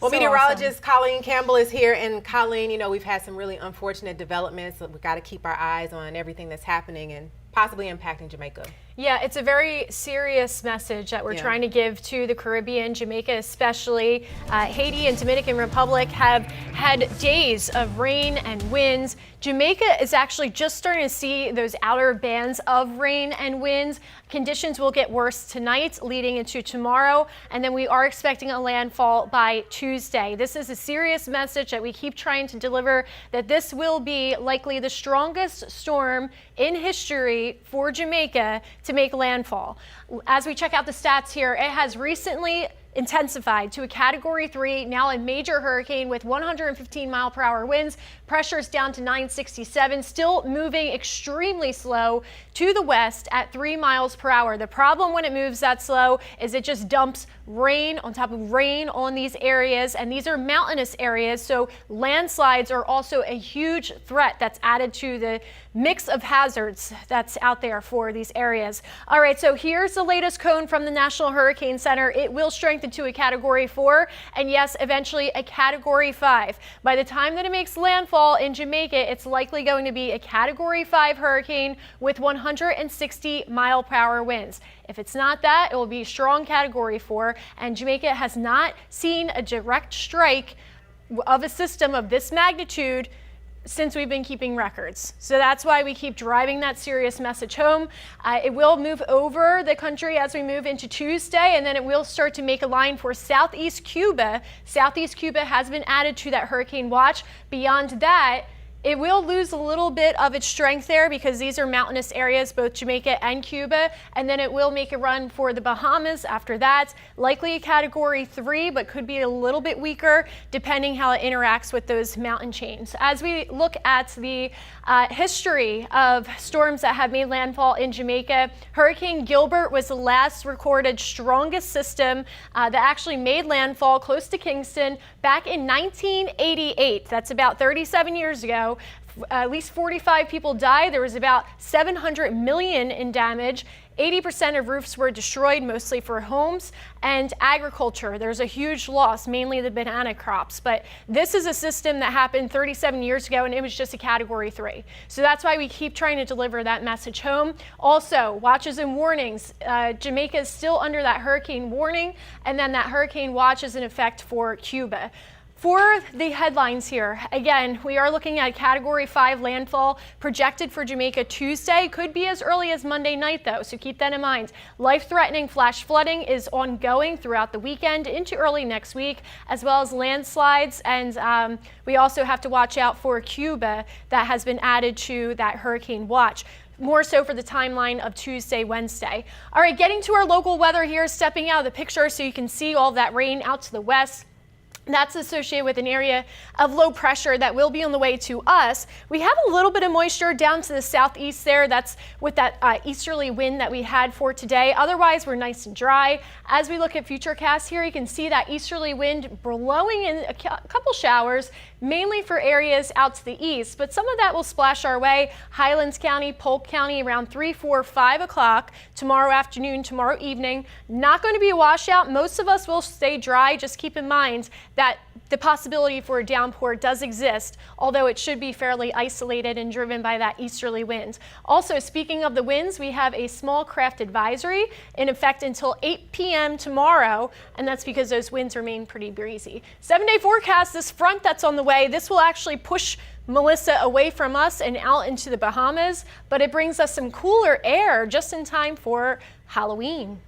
Well, So meteorologist Colleen Campbell is here, and Colleen, you know, we've had some really unfortunate developments, so we've got to keep our eyes on everything that's happening and possibly impacting Jamaica. Yeah, it's a very serious message that we're trying to give to the Caribbean, Jamaica especially. Haiti and Dominican Republic have had days of rain and winds. Jamaica is actually just starting to see those outer bands of rain and winds. Conditions will get worse tonight leading into tomorrow, and then we are expecting a landfall by Tuesday. This is a serious message that we keep trying to deliver, that this will be likely the strongest storm in history for Jamaica to make landfall. As we check out the stats here, it has recently intensified to a Category 3, now a major hurricane with 115-mile-per-hour winds. Pressure's down to 967, still moving extremely slow to the west at 3 miles per hour. The problem when it moves that slow is it just dumps rain on top of rain on these areas, and these are mountainous areas, so landslides are also a huge threat that's added to the mix of hazards that's out there for these areas. All right, so here's the latest cone from the National Hurricane Center. It will strengthen to a Category 4, and yes, eventually a Category 5. By the time that it makes landfall in Jamaica, it's likely going to be a Category 5 hurricane with 160-mile-per-hour winds. If it's not that, it will be a strong Category 4, and Jamaica has not seen a direct strike of a system of this magnitude since we've been keeping records. So that's why we keep driving that serious message home. It will move over the country as we move into Tuesday, and then it will start to make a line for southeast Cuba. Southeast Cuba has been added to that hurricane watch. Beyond that, it will lose a little bit of its strength there because these are mountainous areas, both Jamaica and Cuba, and then it will make a run for the Bahamas after that. Likely a Category 3, but could be a little bit weaker depending how it interacts with those mountain chains. As we look at the history of storms that have made landfall in Jamaica, Hurricane Gilbert was the last recorded strongest system that actually made landfall close to Kingston back in 1988. That's about 37 years ago. At least 45 people died. There was about 700 million in damage. 80% of roofs were destroyed, mostly for homes and agriculture. There's a huge loss, mainly the banana crops. But this is a system that happened 37 years ago, and it was just a Category 3. So that's why we keep trying to deliver that message home. Also, watches and warnings. Jamaica is still under that hurricane warning, and then that hurricane watch is in effect for Cuba. For the headlines here, again, we are looking at Category 5 landfall projected for Jamaica Tuesday. Could be as early as Monday night, though, so keep that in mind. Life-threatening flash flooding is ongoing throughout the weekend into early next week, as well as landslides, and we also have to watch out for Cuba that has been added to that hurricane watch. More so for the timeline of Tuesday, Wednesday. All right, getting to our local weather here, stepping out of the picture so you can see all that rain out to the west. That's associated with an area of low pressure that will be on the way to us. We have a little bit of moisture down to the southeast there. That's with that easterly wind that we had for today. Otherwise, we're nice and dry. As we look at futurecasts here, you can see that easterly wind blowing in a couple showers, mainly for areas out to the east, but some of that will splash our way. Highlands County, Polk County around 3, 4, 5 o'clock tomorrow afternoon, tomorrow evening. Not going to be a washout. Most of us will stay dry. Just keep in mind that the possibility for a downpour does exist, although it should be fairly isolated and driven by that easterly wind. Also, speaking of the winds, we have a small craft advisory in effect until 8 p.m. tomorrow, and that's because those winds remain pretty breezy. 7-day forecast, this front that's on the way, this will actually push Melissa away from us and out into the Bahamas, but it brings us some cooler air just in time for Halloween.